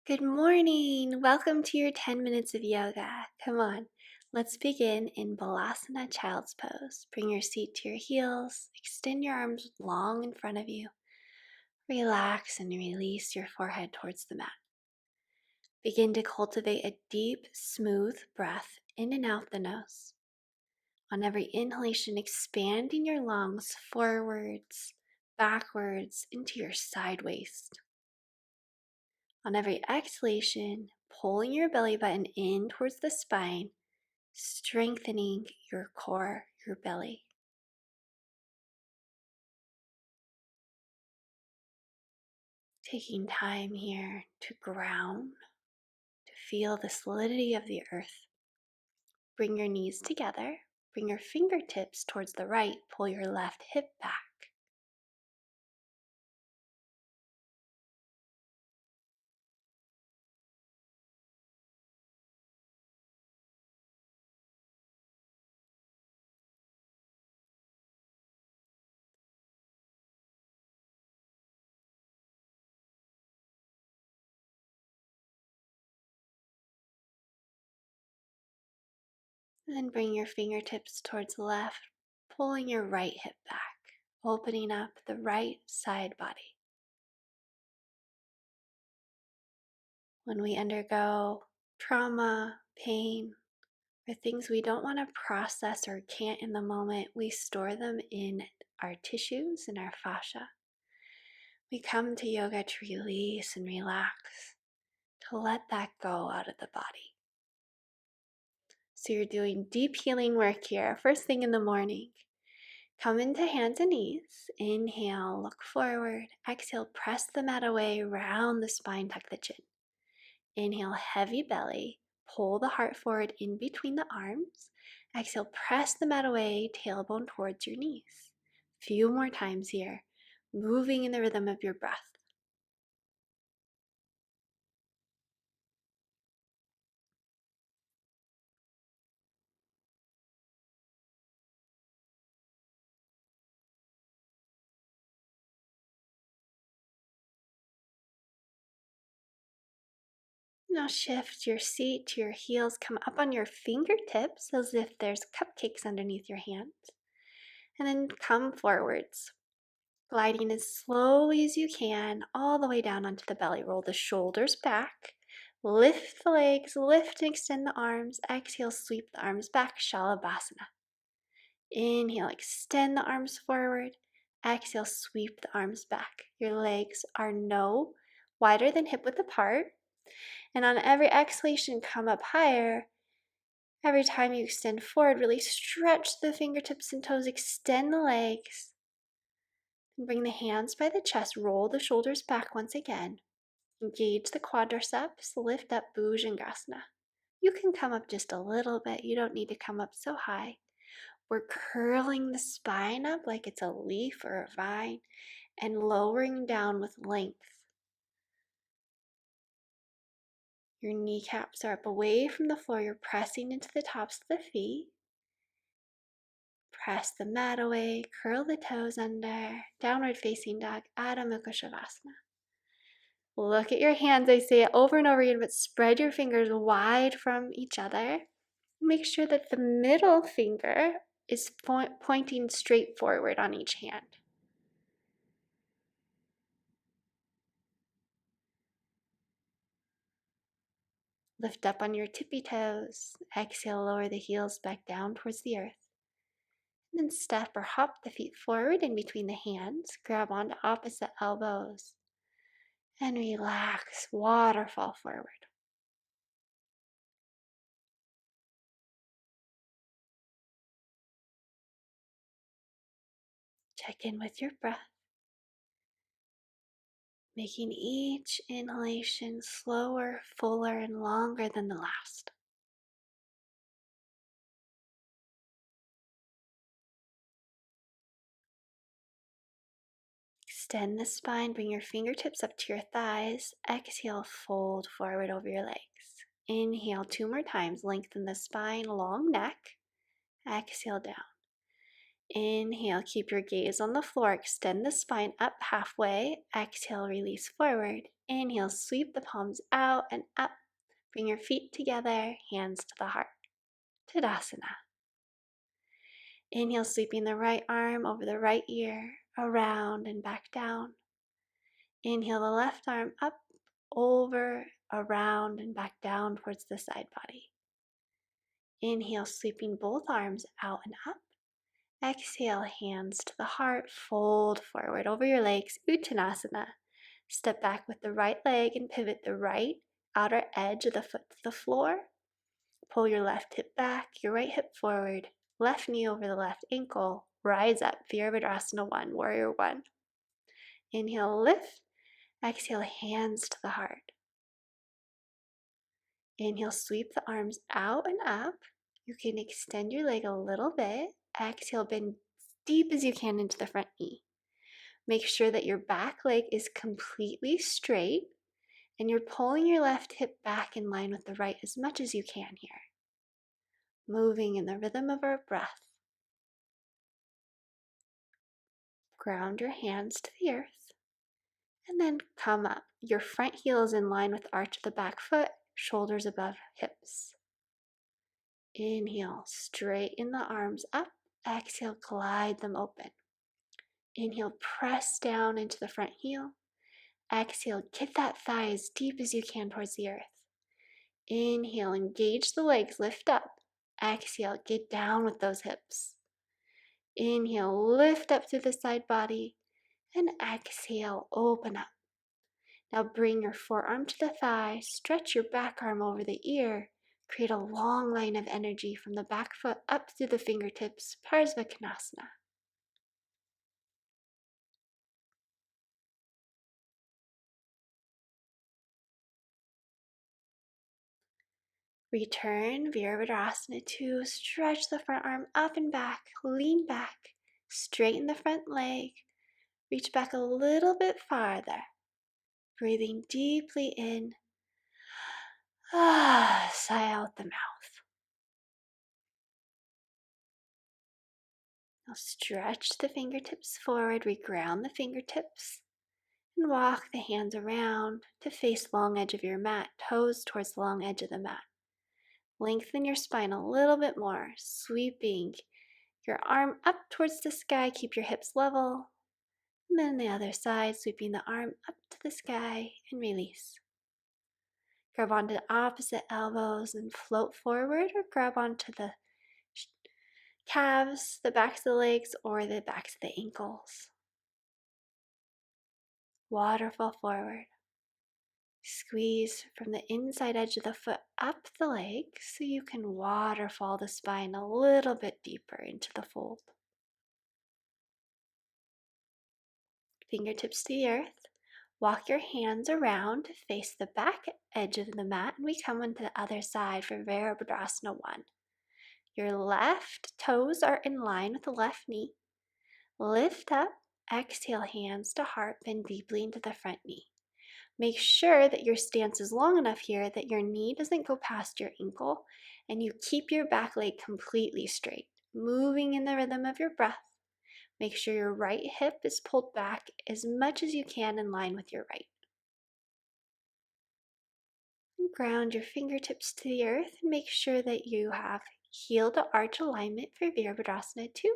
Good morning. Welcome to your 10 minutes of yoga. Come on, let's begin in Balasana Child's Pose. Bring your seat to your heels, extend your arms long in front of you. Relax and release your forehead towards the mat. Begin to cultivate a deep, smooth breath in and out the nose. On every inhalation, expanding your lungs forwards, backwards, into your side waist. On every exhalation, pulling your belly button in towards the spine, strengthening your core, your belly. Taking time here to ground, to feel the solidity of the earth. Bring your knees together, bring your fingertips towards the right, pull your left hip back. And then bring your fingertips towards the left, pulling your right hip back, opening up the right side body. When we undergo trauma, pain, or things we don't want to process or can't in the moment, we store them in our tissues and our fascia. We come to yoga to release and relax, to let that go out of the body. So you're doing deep healing work here, first thing in the morning. Come into hands and knees. Inhale, look forward. Exhale, press the mat away, round the spine, tuck the chin. Inhale, heavy belly. Pull the heart forward in between the arms. Exhale, press the mat away, tailbone towards your knees. Few more times here, moving in the rhythm of your breath. Now shift your seat to your heels, come up on your fingertips as if there's cupcakes underneath your hands. And then come forwards, gliding as slowly as you can all the way down onto the belly. Roll the shoulders back, lift the legs, lift and extend the arms. Exhale, sweep the arms back, Shalabhasana. Inhale, extend the arms forward. Exhale, sweep the arms back. Your legs are no wider than hip width apart. And on every exhalation, come up higher. Every time you extend forward, really stretch the fingertips and toes, extend the legs. And bring the hands by the chest, roll the shoulders back once again. Engage the quadriceps, lift up Bhujangasana. You can come up just a little bit, you don't need to come up so high. We're curling the spine up like it's a leaf or a vine and lowering down with length. Your kneecaps are up away from the floor, you're pressing into the tops of the feet. Press the mat away, curl the toes under, downward facing dog, Adho Mukha Shavasana. Look at your hands, I say it over and over again, but spread your fingers wide from each other. Make sure that the middle finger is pointing straight forward on each hand. Lift up on your tippy toes. Exhale, lower the heels back down towards the earth. And then step or hop the feet forward in between the hands. Grab onto opposite elbows. And relax, waterfall forward. Check in with your breath, making each inhalation slower, fuller, and longer than the last. Extend the spine, bring your fingertips up to your thighs. Exhale, fold forward over your legs. Inhale 2 more times, lengthen the spine, long neck. Exhale down. Inhale, keep your gaze on the floor, extend the spine up halfway. Exhale, release forward. Inhale, sweep the palms out and up. Bring your feet together, hands to the heart. Tadasana. Inhale, sweeping the right arm over the right ear, around and back down. Inhale the left arm up, over, around, and back down towards the side body. Inhale, sweeping both arms out and up. Exhale, hands to the heart, fold forward over your legs, Uttanasana. Step back with the right leg and pivot the right outer edge of the foot to the floor. Pull your left hip back, your right hip forward, left knee over the left ankle. Rise up, Virabhadrasana 1, Warrior 1. Inhale, lift. Exhale, hands to the heart. Inhale, sweep the arms out and up. You can extend your leg a little bit. Exhale, bend as deep as you can into the front knee. Make sure that your back leg is completely straight and you're pulling your left hip back in line with the right as much as you can here. Moving in the rhythm of our breath. Ground your hands to the earth and then come up. Your front heel is in line with the arch of the back foot, shoulders above hips. Inhale, straighten the arms up. Exhale, glide them open. Inhale, press down into the front heel. Exhale, get that thigh as deep as you can towards the earth. Inhale, engage the legs, lift up. Exhale, get down with those hips. Inhale, lift up through the side body. And exhale, open up. Now bring your forearm to the thigh, stretch your back arm over the ear. Create a long line of energy from the back foot up through the fingertips, Parsvakonasana. Return, Virabhadrasana 2. Stretch the front arm up and back, lean back, straighten the front leg, reach back a little bit farther. Breathing deeply in, sigh out the mouth. Now stretch the fingertips forward, reground the fingertips, and walk the hands around to face long edge of your mat, toes towards the long edge of the mat. Lengthen your spine a little bit more, sweeping your arm up towards the sky, keep your hips level, and then the other side, sweeping the arm up to the sky and release. Grab onto the opposite elbows and float forward, or grab onto the calves, the backs of the legs, or the backs of the ankles. Waterfall forward. Squeeze from the inside edge of the foot up the leg so you can waterfall the spine a little bit deeper into the fold. Fingertips to the earth. Walk your hands around to face the back edge of the mat, and we come onto the other side for Virabhadrasana 1. Your left toes are in line with the left knee. Lift up, exhale, hands to heart, bend deeply into the front knee. Make sure that your stance is long enough here that your knee doesn't go past your ankle and you keep your back leg completely straight, moving in the rhythm of your breath. Make sure your right hip is pulled back as much as you can in line with your right. And ground your fingertips to the earth and make sure that you have heel to arch alignment for Virabhadrasana 2.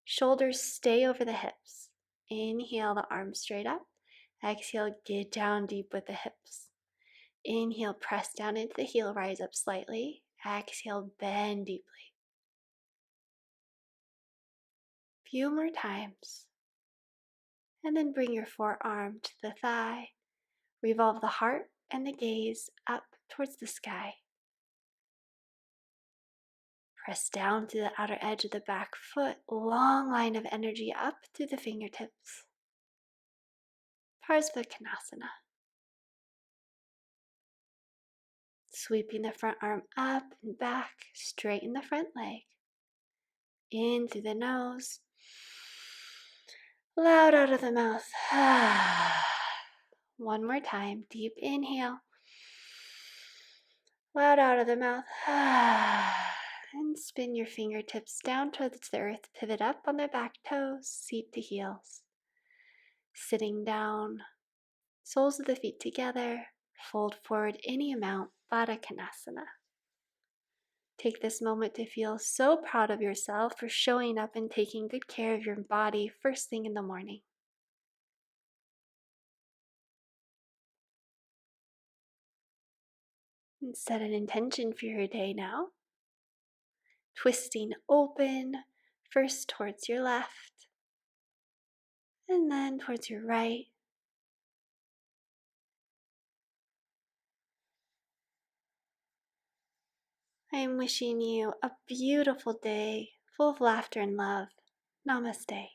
Shoulders stay over the hips. Inhale the arms straight up. Exhale, get down deep with the hips. Inhale, press down into the heel, rise up slightly. Exhale, bend deeply. Few more times. And then bring your forearm to the thigh. Revolve the heart and the gaze up towards the sky. Press down to the outer edge of the back foot. Long line of energy up through the fingertips. Parsvakonasana. Sweeping the front arm up and back, straighten the front leg. In through the nose, loud out of the mouth. One more time, deep inhale, loud out of the mouth. And spin your fingertips down towards the earth, pivot up on the back toes, seat to heels. Sitting down, Soles of the feet together, fold forward any amount, Baddha Konasana. Take this moment to feel so proud of yourself for showing up and taking good care of your body first thing in the morning. And set an intention for your day now. Twisting open, first towards your left, and then towards your right. I am wishing you a beautiful day full of laughter and love. Namaste.